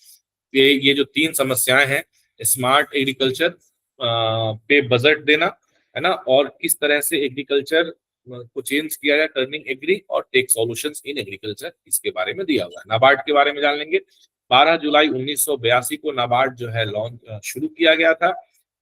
ये जो 3 समस्याएं हैं, स्मार्ट एग्रीकल्चर पे बजट देना है ना, और किस तरह से एग्रीकल्चर को चेंज किया जाए, टर्निंग एग्री और टेक सॉल्यूशंस इन एग्रीकल्चर, इसके बारे में दिया हुआ है। नाबार्ड के बारे में जान लेंगे। 12 जुलाई 1982 को नाबार्ड जो है लॉन्च शुरू किया गया था।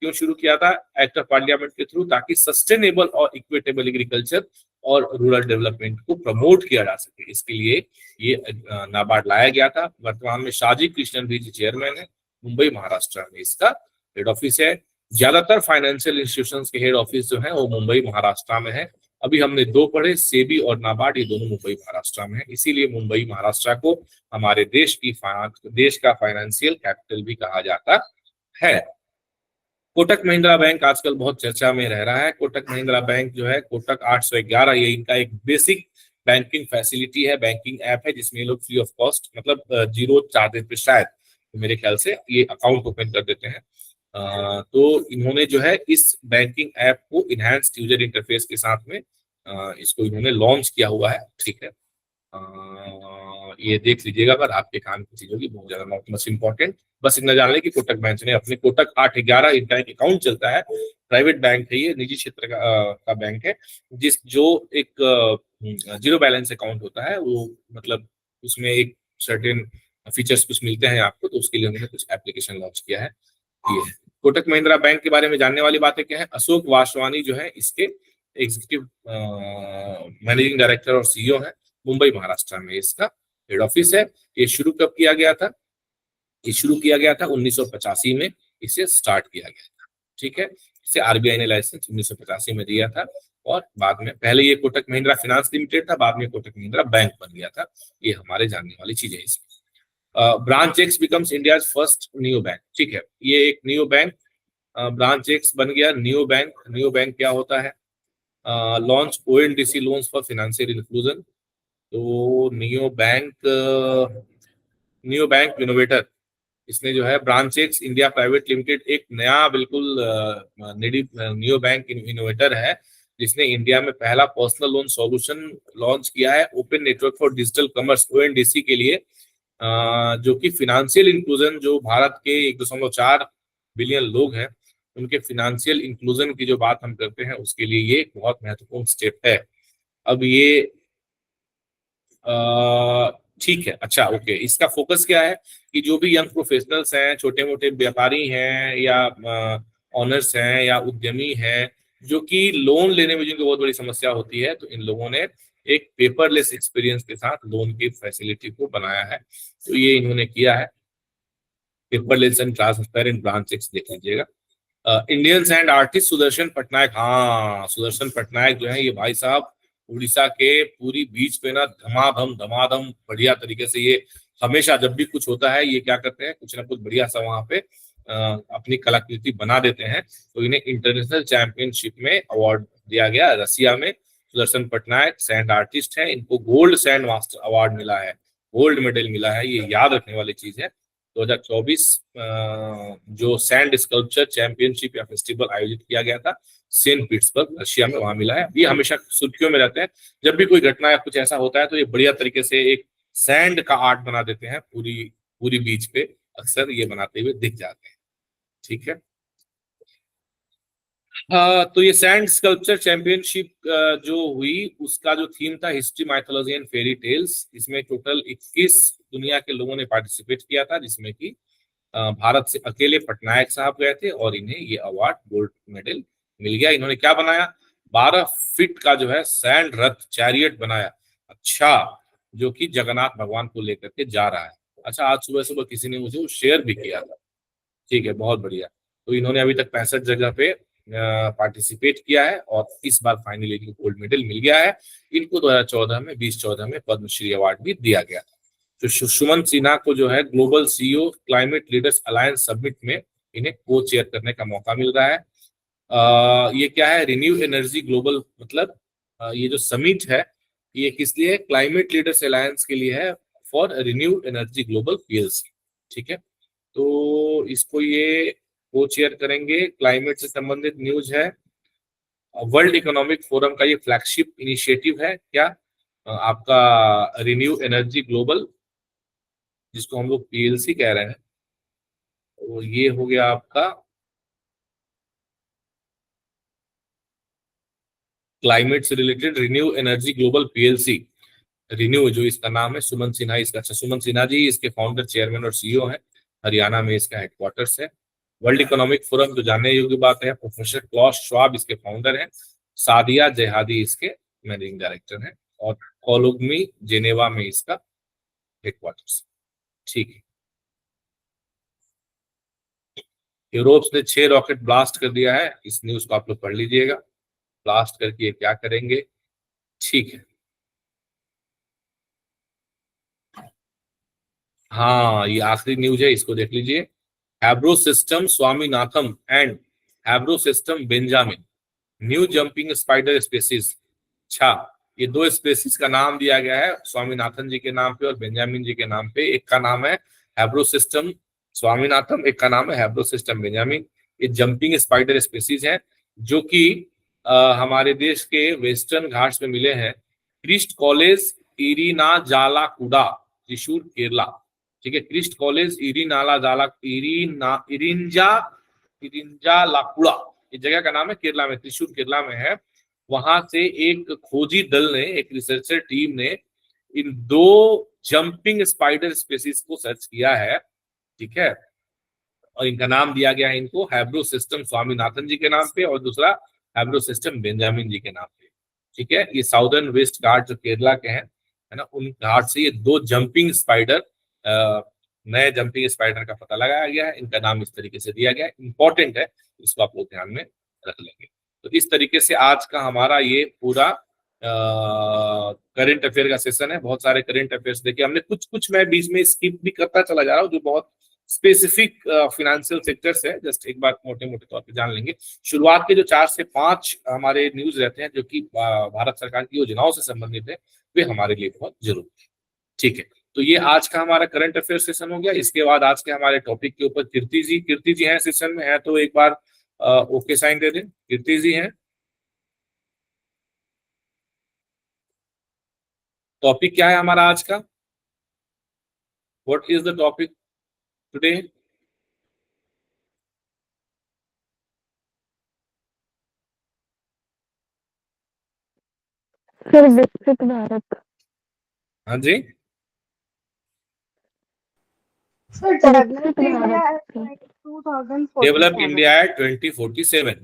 क्यों शुरू किया था? एक्ट ऑफ पार्लियामेंट के थ्रू, ताकि सस्टेनेबल और इक्विटेबल एग्रीकल्चर और रूरल डेवलपमेंट को प्रमोट किया जा सके, इसके लिए ये नाबार्ड लाया गया था। वर्तमान में शाजी कृष्णन भी चेयरमैन है, मुंबई महाराष्ट्र में इसका हेड ऑफिस है। ज्यादातर फाइनेंशियल इंस्टीट्यूशंस के हेड ऑफिस जो है वो मुंबई महाराष्ट्र में है। अभी हमने 2 पढ़े, सेबी और नाबार्ड, ये दोनों मुंबई महाराष्ट्र में है, इसीलिए मुंबई महाराष्ट्र को हमारे देश का फाइनेंशियल कैपिटल भी कहा जाता है। कोटक महिंद्रा बैंक आजकल बहुत चर्चा में रह रहा है। कोटक महिंद्रा बैंक जो है, कोटक 811, ये इनका एक बेसिक बैंकिंग फैसिलिटी है, बैंकिंग ऐप है, जिसमें लोग फ्री ऑफ कॉस्ट मतलब 0 चार्जेस पे शायद मेरे ख्याल से ये अकाउंट ओपन कर देते हैं। तो इन्होंने जो है इस बैंकिंग ऐप को इनहैंस्ड यूजर इंटरफेस के साथ में इसको इन्होंने लॉन्च किया हुआ है। ठीक है, ये देख लीजिएगा, अगर आपके काम की चीज होगी, बहुत ज्यादा नॉट मच इंपॉर्टेंट। बस इतना जान लें कि कोटक बैंक ने अपने कोटक 811 इनका एक अकाउंट चलता है, प्राइवेट बैंक है, ये निजी क्षेत्र का बैंक है, जो एक 0 बैलेंस अकाउंट होता है, वो मतलब उसमें एक सर्टेन फीचर्स कुछ मिलते हैं आपको, तो उसके लिए उन्होंने कुछ एप्लीकेशन लॉन्च किया है। ये कोटक महिंद्रा बैंक के बारे में जानने वाली बातें क्या है? अशोक वासवानी जो है इसके एग्जीक्यूटिव मैनेजिंग डायरेक्टर और CEO है, मुंबई महाराष्ट्र में इसका हेड ऑफिस है। ये शुरू कब किया गया था? ये शुरू किया गया था 1985 में, इसे स्टार्ट किया गया था। ठीक है, इसे RBI ने लाइसेंस 1985 में दिया था और बाद में पहले ये कोटक महिंद्रा फाइनेंस लिमिटेड था, बाद में कोटक महिंद्रा बैंक बन गया था। ये हमारे जानने वाली चीज है इसमें। Branch x becomes India's first neo bank. ठीक है, ये एक नियो बैंक, ब्रांच एक्स बन गया नियो बैंक। नियो बैंक क्या होता है? Launch ONDC loans for financial inclusion. तो नियो बैंक इनोवेटर, इसने जो है branch x India private limited एक नया बिल्कुल नियो बैंक इनोवेटर है, जिसने इंडिया में पहला पर्सनल लोन सॉल्यूशन लॉन्च किया है open network for digital commerce ONDC के लिए, जो कि फिनेंशियल इंक्लूजन, जो भारत के 1.4 बिलियन लोग हैं उनके फिनेंशियल इंक्लूजन की जो बात हम करते हैं उसके लिए ये एक बहुत महत्वपूर्ण स्टेप है। अब ये ठीक है, अच्छा ओके, इसका फोकस क्या है कि जो भी यंग प्रोफेशनल्स हैं, छोटे मोटे व्यापारी हैं या ऑनर्स हैं या उद्यमी हैं, जो कि लोन लेने में जिनको बहुत बड़ी समस्या होती है, तो इन लोगों ने एक पेपरलेस एक्सपीरियंस के साथ लोन की फैसिलिटी को बनाया है। तो ये इन्होंने किया है, paperless and transparent branch checks, देख लीजिएगा। Indian sand artist Sudarshan Patnaik, हाँ सुदर्शन पटनायक जो है ये भाई साहब उड़ीसा के पूरी बीच पे ना धमाधम बढ़िया तरीके से, ये हमेशा जब भी कुछ होता है ये क्या करते हैं, कुछ ना कुछ बढ़िया सा वहां पे अपनी कलाकृति बना देते हैं। तो इन्हें इंटरनेशनल चैंपियनशिप में अवार्ड दिया गया रसिया में। सुदर्शन पटनायक सैंड आर्टिस्ट है, इनको गोल्ड सैंड मास्टर अवार्ड मिला है, गोल्ड मेडल मिला है, ये याद रखने वाली चीज है। 2024 जो सैंड स्कल्पचर चैंपियनशिप या फेस्टिवल आयोजित किया गया था सेंट पीटर्सबर्ग रशिया में, वहां मिला है। ये हमेशा सुर्खियों में रहते हैं, जब भी कोई घटना या कुछ ऐसा होता है तो ये बढ़िया तरीके से एक सैंड का आर्ट बना देते हैं, पूरी पूरी बीच पे अक्सर ये बनाते हुए दिख जाते हैं। ठीक है, तो ये सैंड स्कल्पचर चैंपियनशिप जो हुई उसका जो थीम था history, mythology and fairy tales. इसमें टोटल 21 दुनिया के लोगों ने पार्टिसिपेट किया था, जिसमें कि भारत से अकेले पटनायक साहब गए थे और इन्हें ये अवार्ड गोल्ड मेडल मिल गया। इन्होंने क्या बनाया, 12 फीट का जो है सैंड रथ चैरियट बनाया, अच्छा, जो कि जगन्नाथ भगवान को लेकर के जा रहा है। अच्छा, आज सुबह सुबह किसी ने मुझे शेयर भी किया था। ठीक है, बहुत बढ़िया। तो इन्होंने अभी तक 65 जगह पे पार्टिसिपेट किया है और इस बार फाइनली इनको गोल्ड मेडल मिल गया है। इनको 2014 में 2014 में पद्मश्री अवार्ड भी दिया गया। तो सुमन सिन्हा को जो है global CEO climate leaders alliance summit में इन्हें को चेयर करने का मौका मिल रहा है। ये क्या है, रिन्यू एनर्जी ग्लोबल, मतलब ये जो समिट है ये किस लिए है, क्लाइमेट लीडर्स अलायंस के लिए है, for renew energy global PLC. ठीक है, तो इसको ये को चेयर करेंगे, क्लाइमेट से संबंधित न्यूज है। वर्ल्ड इकोनॉमिक फोरम का ये फ्लैगशिप इनिशिएटिव है क्या, आपका रिन्यू एनर्जी ग्लोबल, जिसको हम लोग पीएलसी कह रहे हैं। तो ये हो गया आपका क्लाइमेट से related renew energy global PLC. Renew जो इसका नाम है, सुमन सिन्हा इसका, अच्छा सुमन सिन्हा जी इसके फाउंडर, चेयरमैन और सीईओ हैं, हरियाणा में इसका हेडक्वार्टर्स है। वर्ल्ड इकोनॉमिक फोरम जो जानने योग्य बात है, प्रोफेसर क्लॉस श्वाब इसके फाउंडर हैं, सादिया जेहादी इसके मैनेजिंग डायरेक्टर हैं और कोलोगमी जेनेवा में इसका हेडक्वार्टर्स। ठीक है, यूरोप ने 6 रॉकेट ब्लास्ट कर दिया है, इस न्यूज को आप लोग पढ़ लीजिएगा, ब्लास्ट करके ये क्या करेंगे। ठीक है, हाँ ये आखिरी न्यूज है, इसको देख लीजिए। Habrocestum Swaminathan and Habrocestum Benjamin new jumping spider species. अच्छा, ये 2 स्पेसीज का नाम दिया गया है, स्वामीनाथन जी के नाम पे और बेंजामिन जी के नाम पे। एक का नाम है हैब्रो सिस्टम स्वामीनाथन, एक का नाम है हैब्रो सिस्टम बेंजामिन। ये जंपिंग स्पाइडर स्पेसीज हैं जो कि हमारे देश के वेस्टर्न घाट्स में मिले हैं। क्रिस्ट कॉलेज इरीना जाला कुडा, त्रिशूर केरला। ठीक है, क्रिस्ट कॉलेज इरीनाला जाला इरिंजा लाकुड़ा, इस जगह का नाम है, केरला में, त्रिशूर केरला में है। वहां से एक खोजी दल ने, एक रिसर्चर टीम ने इन 2 जंपिंग स्पाइडर स्पेसीज को सर्च किया है। ठीक है, और इनका नाम दिया गया है इनको हैब्रो सिस्टम स्वामीनाथन जी के नाम पे और दूसरा हैब्रो सिस्टम बेंजामिन जी के नाम पे। ठीक है, ये साउदर्न वेस्ट घाट जो केरला के हैं, है ना, उन घाट से ये 2 जंपिंग स्पाइडर, नए जंपिंग स्पाइडर का पता लगाया गया है, इनका नाम इस तरीके से दिया गया है। इंपॉर्टेंट है, इसको आप लोग ध्यान में रख लेंगे। तो इस तरीके से आज का हमारा ये पूरा करंट अफेयर का सेशन है। बहुत सारे करंट अफेयर्स देखिए हमने, कुछ कुछ मैं बीच में स्किप भी करता चला जा रहा हूँ जो बहुत स्पेसिफिक फाइनेंशियल सेक्टर्स है, जस्ट एक बार मोटे मोटे तौर पे जान लेंगे। शुरुआत के जो 4 से 5 हमारे न्यूज रहते हैं जो कि भारत सरकार की योजनाओं से संबंधित है, वे हमारे लिए बहुत जरूरी है। ठीक है, तो ये आज का हमारा करंट अफेयर सेशन हो गया। इसके बाद आज के हमारे टॉपिक के ऊपर कीर्ति जी हैं सेशन में, है तो एक बार ओके साइन दे दें। कीर्ति जी हैं, टॉपिक क्या है हमारा आज का, what is the topic today? Sir विकसित भारत। हाँ जी, सर विकसित भारत। डेवलप 2047। इंडिया 2047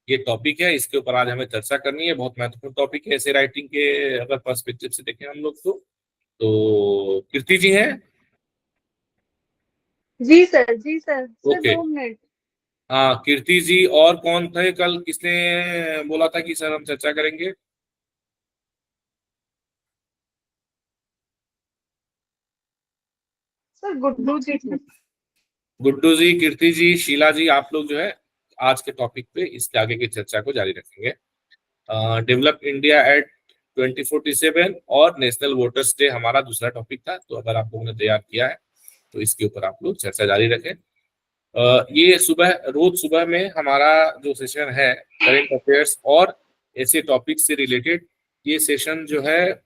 ये टॉपिक है। इसके ऊपर आज हमें चर्चा करनी है। बहुत महत्वपूर्ण टॉपिक है ऐसे राइटिंग के अगर पर्सपेक्टिव से देखें हम लोग तो कीर्ति जी हैं। जी सर, जी सर, सर ओके, 2 मिनट। हाँ कीर्ति जी। और कौन थे कल, किसने बोला था कि सर हम चर्चा करेंगे? सर गुड्डू जी थे। गुड्डू जी, कीर्ति जी, शीला जी, आप लोग जो है आज के टॉपिक पे इसके आगे की चर्चा को जारी रखेंगे। डेवलप इंडिया एट 2047 और नेशनल वोटर्स डे हमारा दूसरा टॉपिक था। तो अगर आप लोगों ने तैयार किया है तो इसके ऊपर आप लोग चर्चा जारी रखें। ये रोज सुबह में हमारा जो सेशन है करंट अफेयर्स और ऐसे टॉपिक से रिलेटेड, ये सेशन जो है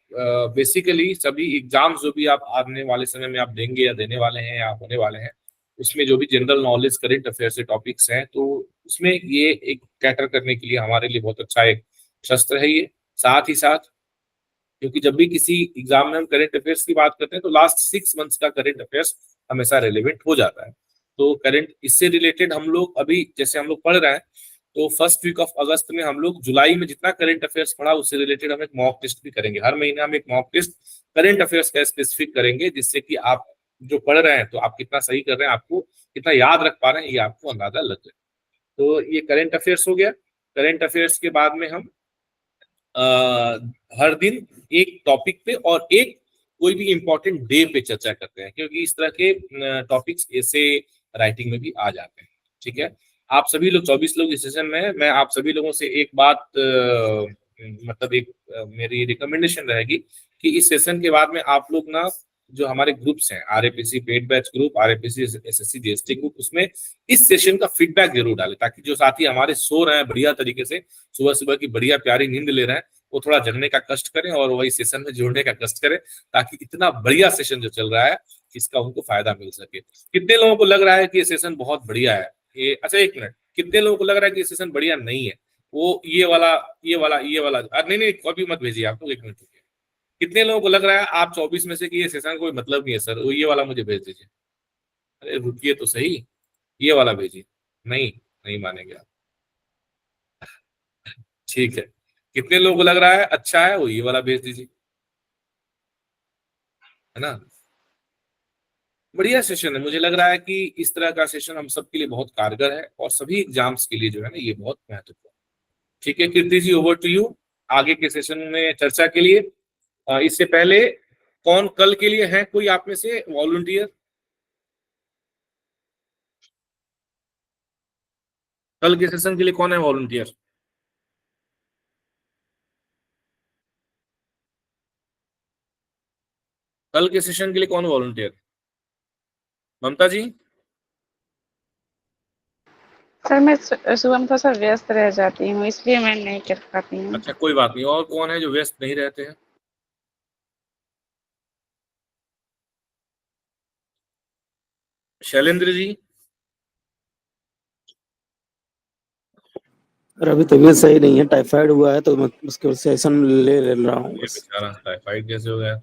बेसिकली सभी एग्जाम्स जो भी आप आने वाले समय में आप देंगे या देने वाले हैं या होने वाले हैं, उसमें जो भी जनरल नॉलेज करंट अफेयर से टॉपिक्स हैं, तो उसमें ये एक कैटर करने के लिए हमारे लिए बहुत अच्छा एक शस्त्र है ये। साथ ही साथ क्योंकि जब भी किसी एग्जाम में हम करंट अफेयर्स की बात करते हैं तो लास्ट 6 मंथ्स का करंट अफेयर्स हमेशा रेलेवेंट हो जाता है। तो करंट इससे रिलेटेड हम लोग अभी जैसे हम लोग पढ़ रहे हैं, तो फर्स्ट वीक ऑफ अगस्त में हम लोग जुलाई में जितना करंट अफेयर्स पढ़ा उससे रिलेटेड हम एक मॉक टेस्ट भी करेंगे। हर महीने हम एक मॉक टेस्ट करंट अफेयर्स का स्पेसिफिक करेंगे, जिससे कि आप जो पढ़ रहे हैं तो आप कितना सही कर रहे हैं, आपको कितना याद रख पा रहे हैं, ये आपको अंदाजा लग जाए। तो ये करंट अफेयर्स हो गया। करंट अफेयर्स के बाद में हम हर दिन एक टॉपिक पे और एक कोई भी इंपॉर्टेंट डे पे चर्चा करते हैं, क्योंकि इस तरह के टॉपिक्स ऐसे राइटिंग में भी आ जाते हैं। ठीक है, आप सभी लोग 24 लोग इस सेशन में हैं। मैं आप सभी लोगों से एक बात मतलब एक मेरी रिकमेंडेशन रहेगी कि इस सेशन के बाद में आप लोग ना जो हमारे ग्रुप्स हैं, RAPC paid batch group, RAPC SSC GST group, उसमें इस सेशन का फीडबैक जरूर डालें, ताकि जो साथी हमारे सो रहे हैं बढ़िया तरीके से, सुबह सुबह की बढ़िया प्यारी नींद ले रहे हैं, वो थोड़ा जगने का कष्ट करें और वही सेशन में जुड़ने का कष्ट करें, ताकि इतना बढ़िया सेशन जो चल रहा है इसका उनको फायदा मिल सके। कितने लोगों को लग रहा है कि ये सेशन बहुत बढ़िया है? ये अच्छा, एक मिनट, कितने लोगों को लग रहा है कि ये सेशन बढ़िया नहीं है? वो ये वाला नहीं नहीं, कॉपी मत भेजिए आप लोग, एक मिनट रुकिए। कितने लोगों को लग रहा है आप 24 में से कि ये सेशन कोई मतलब नहीं है सर, वो ये वाला मुझे भेज दीजिए। अरे रुकिए तो सही, ये वाला भेजिए। नहीं, नहीं मानेंगे आप। ठीक है, कितने लोगों को लग रहा है अच्छा है, वो ये वाला भेज दीजिए, है ना? बढ़िया सेशन है। मुझे लग रहा है कि इस तरह का सेशन हम सबके लिए बहुत कारगर है और सभी एग्जाम्स के लिए जो है ना ये बहुत महत्वपूर्ण। ठीक है कीर्ति जी, ओवर टू यू आगे के सेशन में चर्चा के लिए। इससे पहले कौन कल के लिए है कोई आप में से वॉलंटियर? कल के सेशन के लिए कौन है वॉलंटियर? कल के सेशन के लिए कौन वॉलंटियर? ममता जी? सर मैं सुबह में थोड़ा सा व्यस्त रह जाती हूँ, इसलिए मैं नहीं कर पाती हूँ। अच्छा कोई बात नहीं। और कौन है जो व्यस्त नहीं रहते हैं? शैलेंद्र जी? और अभी तबीयत सही नहीं है, टाइफाइड हुआ है तो मैं उसके सेशन ले रहा हूँ ये बस। बेचारा टाइफाइड कैसे हो गया?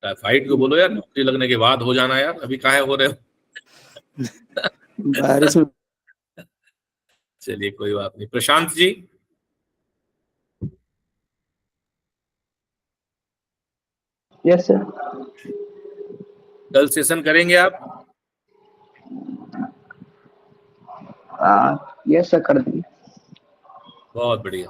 टाइफाइड को बोलो यार नौकरी लगने के बाद हो जाना यार, अभी काहे हो रहे हो? बारिश में। चलिए कोई बात नहीं। प्रशांत जी? Yes sir. कल सेशन करेंगे आप? यस सर, कर देंगे। बहुत बढ़िया।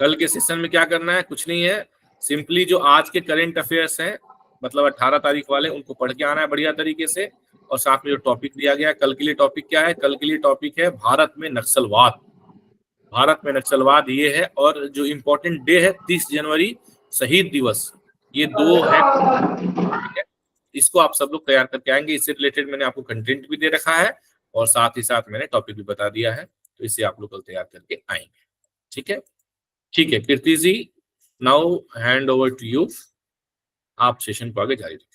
कल के सेशन में क्या करना है? कुछ नहीं है, सिंपली जो आज के करंट अफेयर्स हैं, मतलब 18 तारीख वाले, उनको पढ़ के आना है बढ़िया तरीके से। और साथ में जो टॉपिक दिया गया है कल के लिए, टॉपिक क्या है? कल के लिए टॉपिक है भारत में नक्सलवाद। भारत में नक्सलवाद ये है, और जो इम्पोर्टेंट डे है 30 जनवरी शहीद दिवस, ये दो है। ठीक है, इसको आप सब लोग तैयार करके आएंगे। इससे रिलेटेड मैंने आपको कंटेंट भी दे रखा है और साथ ही साथ मैंने टॉपिक भी बता दिया है, तो इसे आप लोग कल तैयार करके आएंगे। ठीक है, ठीक है Kirti ji, now hand over to you, आप सेशन को आगे जारी रखें।